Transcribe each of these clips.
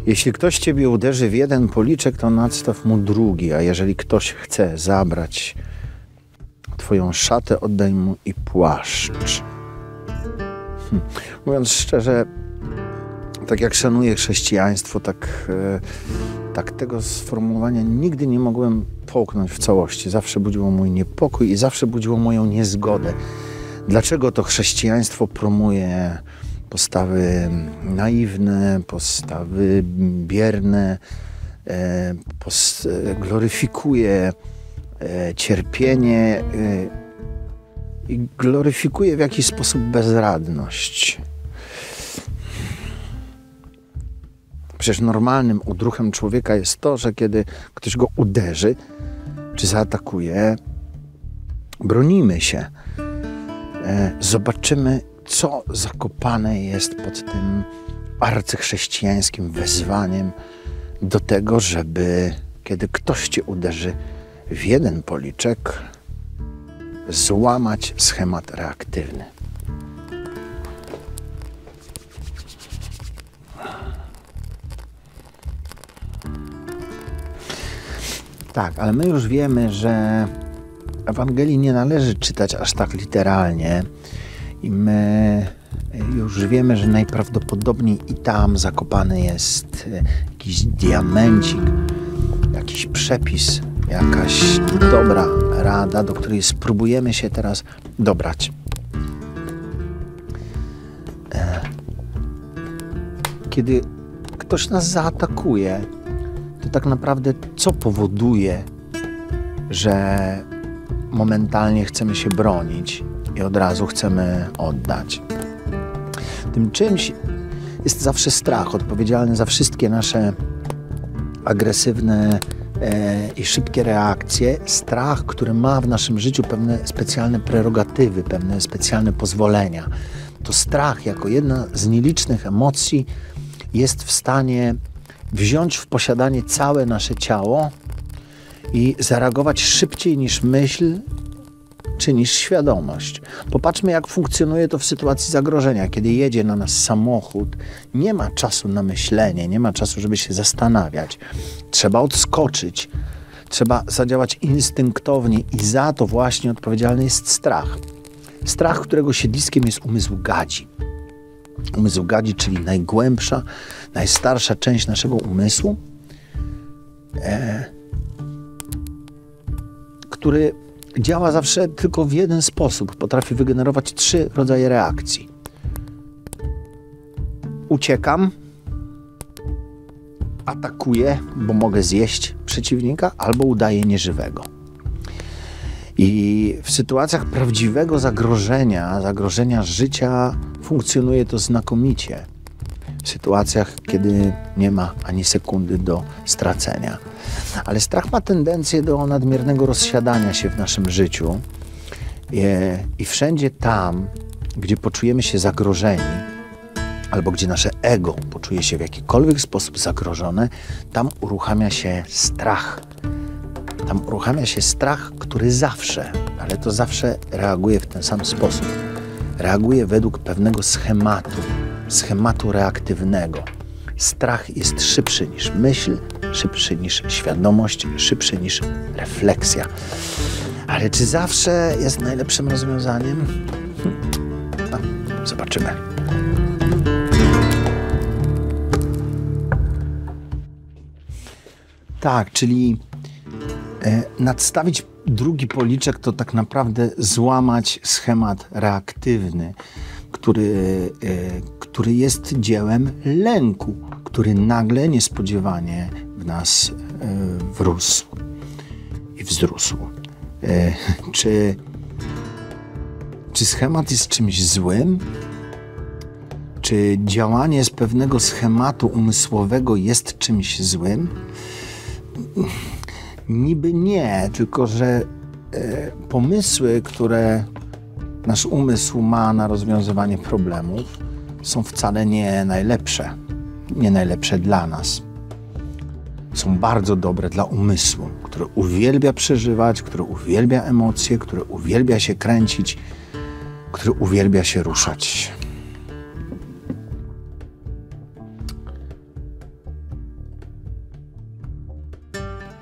Jeśli ktoś ciebie uderzy w jeden policzek, to nadstaw mu drugi, a jeżeli ktoś chce zabrać twoją szatę, oddaj mu i płaszcz. Mówiąc szczerze, tak jak szanuję chrześcijaństwo, tak tego sformułowania nigdy nie mogłem połknąć w całości. Zawsze budziło mój niepokój i zawsze budziło moją niezgodę. Dlaczego to chrześcijaństwo promuje postawy naiwne, postawy bierne, gloryfikuje cierpienie i gloryfikuje w jakiś sposób bezradność. Przecież normalnym odruchem człowieka jest to, że kiedy ktoś go uderzy czy zaatakuje, bronimy się. Zobaczymy, co zakopane jest pod tym arcychrześcijańskim wezwaniem do tego, żeby kiedy ktoś cię uderzy w jeden policzek, złamać schemat reaktywny. Tak, ale my już wiemy, że Ewangelii nie należy czytać aż tak literalnie i my już wiemy, że najprawdopodobniej i tam zakopany jest jakiś diamencik, jakiś przepis, jakaś dobra rada, do której spróbujemy się teraz dobrać. Kiedy ktoś nas zaatakuje, to tak naprawdę co powoduje, że momentalnie chcemy się bronić i od razu chcemy oddać? Tym czymś jest zawsze strach, odpowiedzialny za wszystkie nasze agresywne i szybkie reakcje. Strach, który ma w naszym życiu pewne specjalne prerogatywy, pewne specjalne pozwolenia. To strach jako jedna z nielicznych emocji jest w stanie wziąć w posiadanie całe nasze ciało i zareagować szybciej niż myśl czy niż świadomość. Popatrzmy, jak funkcjonuje to w sytuacji zagrożenia. Kiedy jedzie na nas samochód, nie ma czasu na myślenie, nie ma czasu, żeby się zastanawiać. Trzeba odskoczyć, trzeba zadziałać instynktownie i za to właśnie odpowiedzialny jest strach. Strach, którego siedliskiem jest umysł gadzi. Umysł gadzi, czyli najgłębsza, najstarsza część naszego umysłu, który działa zawsze tylko w jeden sposób. Potrafi wygenerować 3 rodzaje reakcji. Uciekam, atakuję, bo mogę zjeść przeciwnika, albo udaję nieżywego. I w sytuacjach prawdziwego zagrożenia życia funkcjonuje to znakomicie. W sytuacjach, kiedy nie ma ani sekundy do stracenia. Ale strach ma tendencję do nadmiernego rozsiadania się w naszym życiu i wszędzie tam, gdzie poczujemy się zagrożeni albo gdzie nasze ego poczuje się w jakikolwiek sposób zagrożone, tam uruchamia się strach. Tam uruchamia się strach, który zawsze, ale to zawsze reaguje w ten sam sposób. Reaguje według pewnego schematu reaktywnego. Strach jest szybszy niż myśl, szybszy niż świadomość, szybszy niż refleksja. Ale czy zawsze jest najlepszym rozwiązaniem? No, zobaczymy. Tak, czyli nadstawić drugi policzek to tak naprawdę złamać schemat reaktywny, który jest dziełem lęku, który nagle, niespodziewanie w nas wrósł i wzrósł. Czy schemat jest czymś złym? Czy działanie z pewnego schematu umysłowego jest czymś złym? Niby nie, tylko że pomysły, które nasz umysł ma na rozwiązywanie problemów, są wcale nie najlepsze. Nie najlepsze dla nas. Są bardzo dobre dla umysłu, który uwielbia przeżywać, który uwielbia emocje, który uwielbia się kręcić, który uwielbia się ruszać.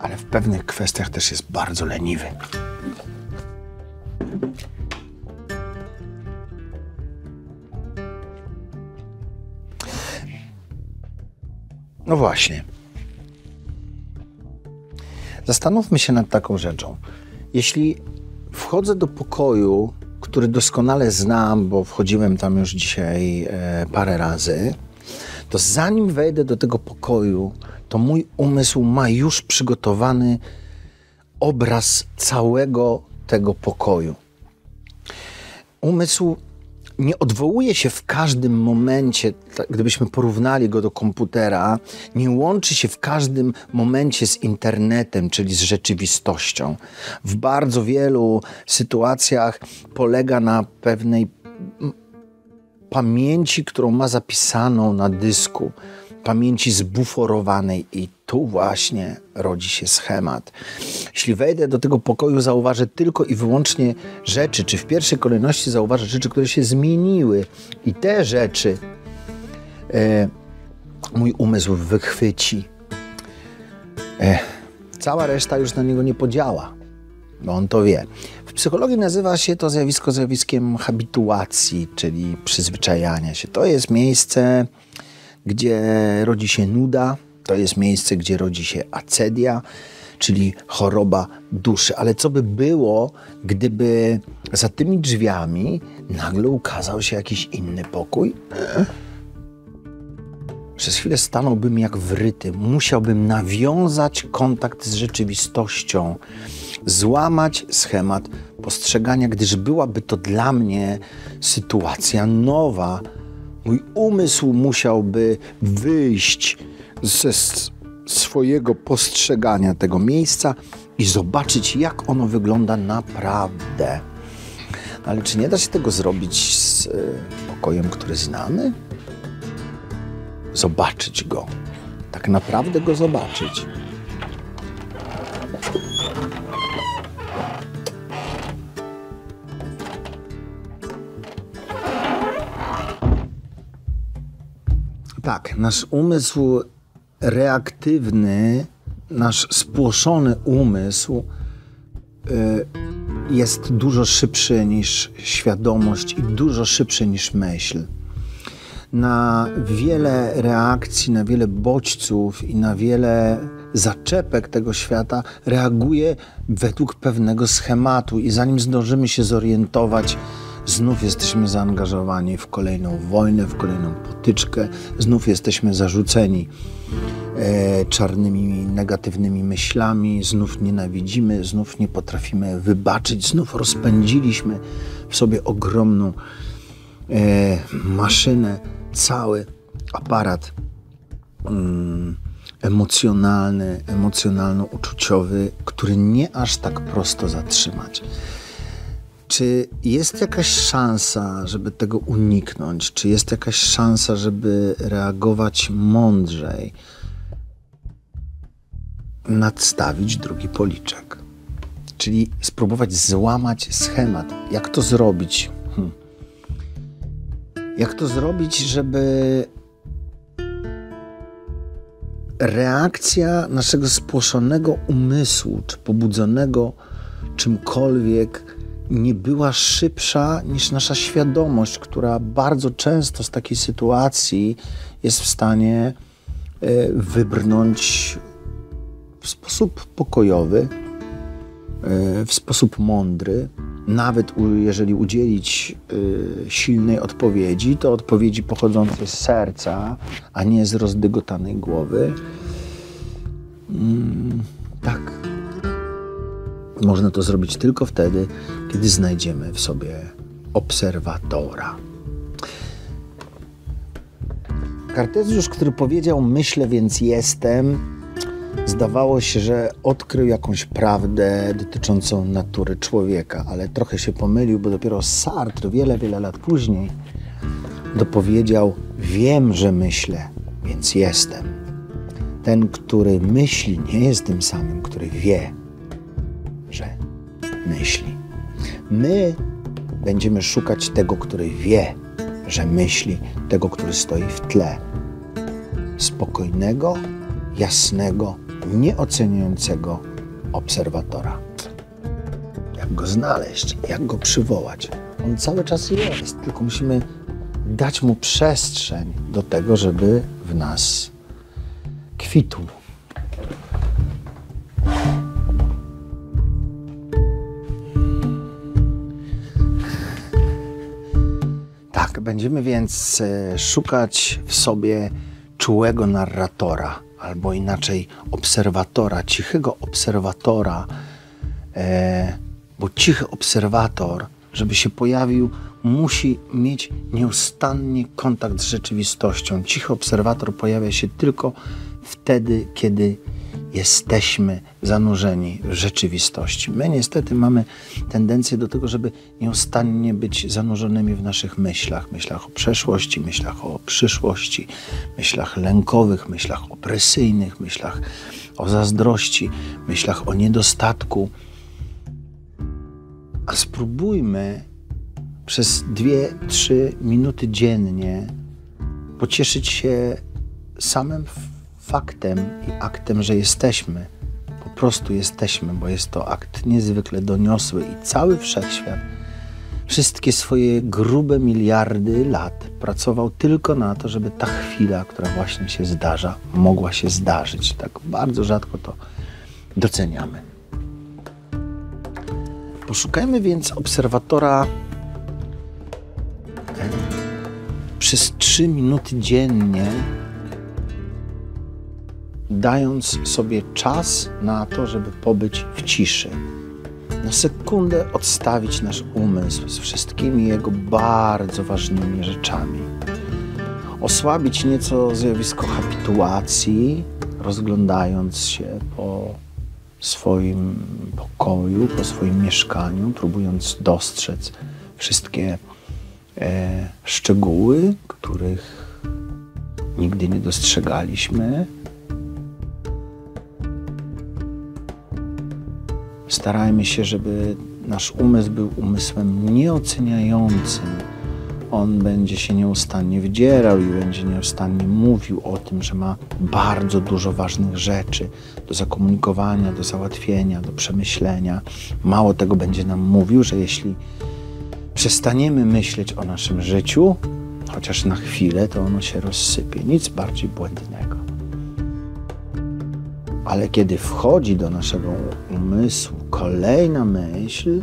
Ale w pewnych kwestiach też jest bardzo leniwy. No właśnie. Zastanówmy się nad taką rzeczą. Jeśli wchodzę do pokoju, który doskonale znam, bo wchodziłem tam już dzisiaj parę razy, to zanim wejdę do tego pokoju, to mój umysł ma już przygotowany obraz całego tego pokoju. Umysł nie odwołuje się w każdym momencie, gdybyśmy porównali go do komputera, nie łączy się w każdym momencie z internetem, czyli z rzeczywistością. W bardzo wielu sytuacjach polega na pewnej pamięci, którą ma zapisaną na dysku, pamięci zbuforowanej i tu właśnie rodzi się schemat. Jeśli wejdę do tego pokoju, zauważę tylko i wyłącznie rzeczy, czy w pierwszej kolejności zauważę rzeczy, które się zmieniły i te rzeczy mój umysł wychwyci. Cała reszta już na niego nie podziała, bo on to wie. W psychologii nazywa się to zjawisko zjawiskiem habituacji, czyli przyzwyczajania się. To jest miejsce, gdzie rodzi się nuda, to jest miejsce, gdzie rodzi się acedia, czyli choroba duszy. Ale co by było, gdyby za tymi drzwiami nagle ukazał się jakiś inny pokój? Przez chwilę stanąłbym jak wryty. Musiałbym nawiązać kontakt z rzeczywistością, złamać schemat postrzegania, gdyż byłaby to dla mnie sytuacja nowa. Mój umysł musiałby wyjść ze swojego postrzegania tego miejsca i zobaczyć, jak ono wygląda naprawdę. Ale czy nie da się tego zrobić z pokojem, który znamy? Zobaczyć go. Tak naprawdę go zobaczyć. Tak, nasz umysł reaktywny, nasz spłoszony umysł jest dużo szybszy niż świadomość i dużo szybszy niż myśl. Na wiele reakcji, na wiele bodźców i na wiele zaczepek tego świata reaguje według pewnego schematu i zanim zdążymy się zorientować, znów jesteśmy zaangażowani w kolejną wojnę, w kolejną potyczkę, znów jesteśmy zarzuceni czarnymi, negatywnymi myślami, znów nienawidzimy, znów nie potrafimy wybaczyć, znów rozpędziliśmy w sobie ogromną maszynę, cały aparat emocjonalno-uczuciowy, który nie aż tak prosto zatrzymać. Czy jest jakaś szansa, żeby tego uniknąć? Czy jest jakaś szansa, żeby reagować mądrzej? Nadstawić drugi policzek. Czyli spróbować złamać schemat. Jak to zrobić? Jak to zrobić, żeby reakcja naszego spłoszonego umysłu, czy pobudzonego czymkolwiek, nie była szybsza niż nasza świadomość, która bardzo często z takiej sytuacji jest w stanie wybrnąć w sposób pokojowy, w sposób mądry. Nawet jeżeli udzielić silnej odpowiedzi, to odpowiedzi pochodzącej z serca, a nie z rozdygotanej głowy. Tak. Można to zrobić tylko wtedy, kiedy znajdziemy w sobie obserwatora. Kartezjusz, który powiedział myślę, więc jestem, zdawało się, że odkrył jakąś prawdę dotyczącą natury człowieka, ale trochę się pomylił, bo dopiero Sartre wiele, wiele lat później dopowiedział: wiem, że myślę, więc jestem. Ten, który myśli, nie jest tym samym, który wie, że myśli. My będziemy szukać tego, który wie, że myśli, tego, który stoi w tle. Spokojnego, jasnego, nieoceniającego obserwatora. Jak go znaleźć, jak go przywołać? On cały czas jest, tylko musimy dać mu przestrzeń do tego, żeby w nas kwitł. Tak, będziemy więc szukać w sobie czułego narratora, albo inaczej obserwatora, cichego obserwatora, bo cichy obserwator, żeby się pojawił, musi mieć nieustannie kontakt z rzeczywistością. Cichy obserwator pojawia się tylko wtedy, kiedy jesteśmy zanurzeni w rzeczywistości. My niestety mamy tendencję do tego, żeby nieustannie być zanurzonymi w naszych myślach. Myślach o przeszłości, myślach o przyszłości, myślach lękowych, myślach opresyjnych, myślach o zazdrości, myślach o niedostatku. A spróbujmy przez 2-3 minuty dziennie pocieszyć się samym faktem i aktem, że jesteśmy. Po prostu jesteśmy, bo jest to akt niezwykle doniosły i cały wszechświat wszystkie swoje grube miliardy lat pracował tylko na to, żeby ta chwila, która właśnie się zdarza, mogła się zdarzyć. Tak bardzo rzadko to doceniamy. Poszukajmy więc obserwatora przez 3 minuty dziennie, dając sobie czas na to, żeby pobyć w ciszy. Na sekundę odstawić nasz umysł z wszystkimi jego bardzo ważnymi rzeczami. Osłabić nieco zjawisko habituacji, rozglądając się po swoim pokoju, po swoim mieszkaniu, próbując dostrzec wszystkie szczegóły, których nigdy nie dostrzegaliśmy. Starajmy się, żeby nasz umysł był umysłem nieoceniającym. On będzie się nieustannie wdzierał i będzie nieustannie mówił o tym, że ma bardzo dużo ważnych rzeczy do zakomunikowania, do załatwienia, do przemyślenia. Mało tego, będzie nam mówił, że jeśli przestaniemy myśleć o naszym życiu, chociaż na chwilę, to ono się rozsypie. Nic bardziej błędnego. Ale kiedy wchodzi do naszego umysłu kolejna myśl,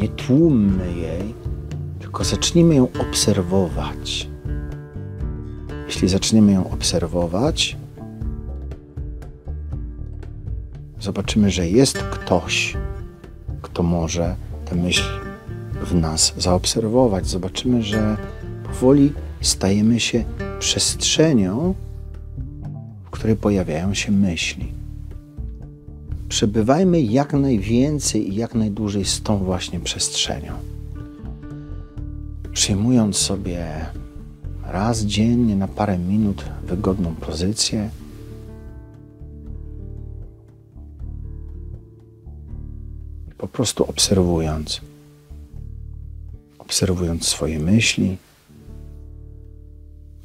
nie tłummy jej, tylko zacznijmy ją obserwować. Jeśli zaczniemy ją obserwować, zobaczymy, że jest ktoś, kto może tę myśl w nas zaobserwować. Zobaczymy, że powoli stajemy się przestrzenią, w której pojawiają się myśli. Przebywajmy jak najwięcej i jak najdłużej z tą właśnie przestrzenią. Przyjmując sobie raz dziennie na parę minut wygodną pozycję, po prostu obserwując swoje myśli,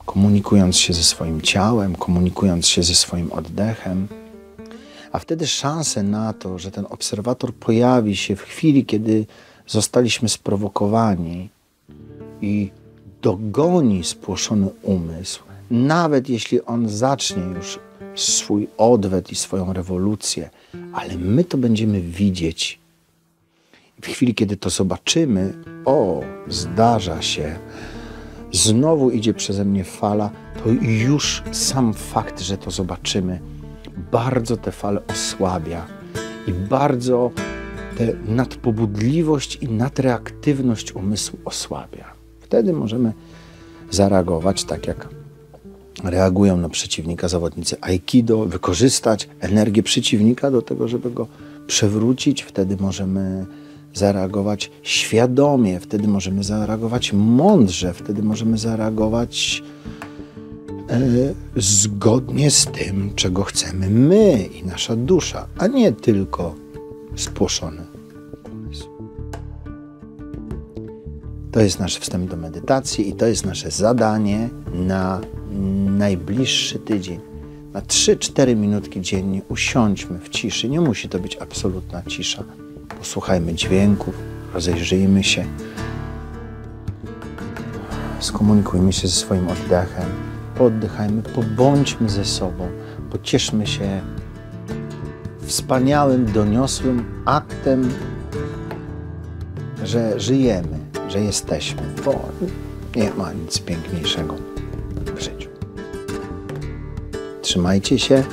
komunikując się ze swoim ciałem, komunikując się ze swoim oddechem, a wtedy szanse na to, że ten obserwator pojawi się w chwili, kiedy zostaliśmy sprowokowani i dogoni spłoszony umysł, nawet jeśli on zacznie już swój odwet i swoją rewolucję, ale my to będziemy widzieć. W chwili, kiedy to zobaczymy, zdarza się, znowu idzie przeze mnie fala, to już sam fakt, że to zobaczymy, bardzo te fale osłabia i bardzo nadpobudliwość i nadreaktywność umysłu osłabia. Wtedy możemy zareagować tak, jak reagują na przeciwnika zawodnicy aikido, wykorzystać energię przeciwnika do tego, żeby go przewrócić. Wtedy możemy zareagować świadomie, wtedy możemy zareagować mądrze, wtedy możemy zareagować zgodnie z tym, czego chcemy my i nasza dusza, a nie tylko spłoszony umysł. To jest nasz wstęp do medytacji i to jest nasze zadanie na najbliższy tydzień. Na 3-4 minutki dziennie usiądźmy w ciszy. Nie musi to być absolutna cisza. Posłuchajmy dźwięków, rozejrzyjmy się, skomunikujmy się ze swoim oddechem, pooddychajmy, pobądźmy ze sobą, pocieszmy się wspaniałym, doniosłym aktem, że żyjemy, że jesteśmy, bo nie ma nic piękniejszego w życiu. Trzymajcie się.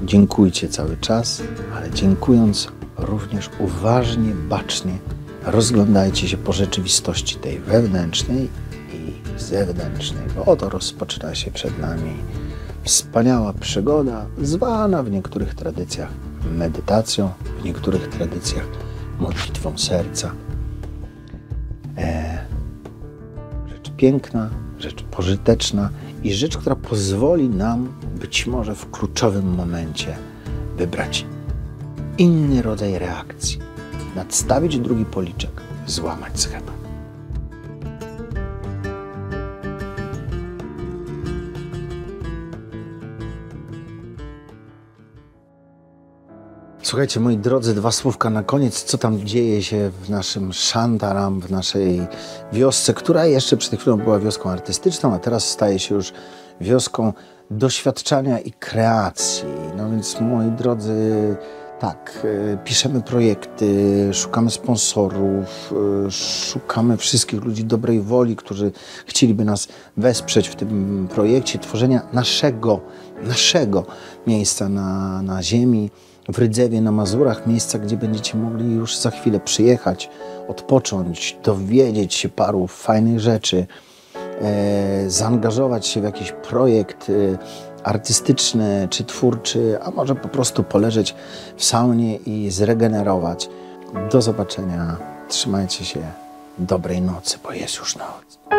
Dziękujcie cały czas, ale dziękując również uważnie, bacznie rozglądajcie się po rzeczywistości tej wewnętrznej i zewnętrznej, bo oto rozpoczyna się przed nami wspaniała przygoda, zwana w niektórych tradycjach medytacją, w niektórych tradycjach modlitwą serca. Rzecz piękna, rzecz pożyteczna i rzecz, która pozwoli nam być może w kluczowym momencie wybrać inny rodzaj reakcji, nadstawić drugi policzek, złamać schemat. Słuchajcie, moi drodzy, 2 słówka na koniec. Co tam dzieje się w naszym Shantaram, w naszej wiosce, która jeszcze przed chwilą była wioską artystyczną, a teraz staje się już wioską doświadczania i kreacji. No więc, moi drodzy, tak, piszemy projekty, szukamy sponsorów, szukamy wszystkich ludzi dobrej woli, którzy chcieliby nas wesprzeć w tym projekcie tworzenia naszego miejsca na ziemi, w Rydzewie na Mazurach, miejsca, gdzie będziecie mogli już za chwilę przyjechać, odpocząć, dowiedzieć się paru fajnych rzeczy, zaangażować się w jakiś projekt artystyczny czy twórczy, a może po prostu poleżeć w saunie i zregenerować. Do zobaczenia. Trzymajcie się. Dobrej nocy, bo jest już noc.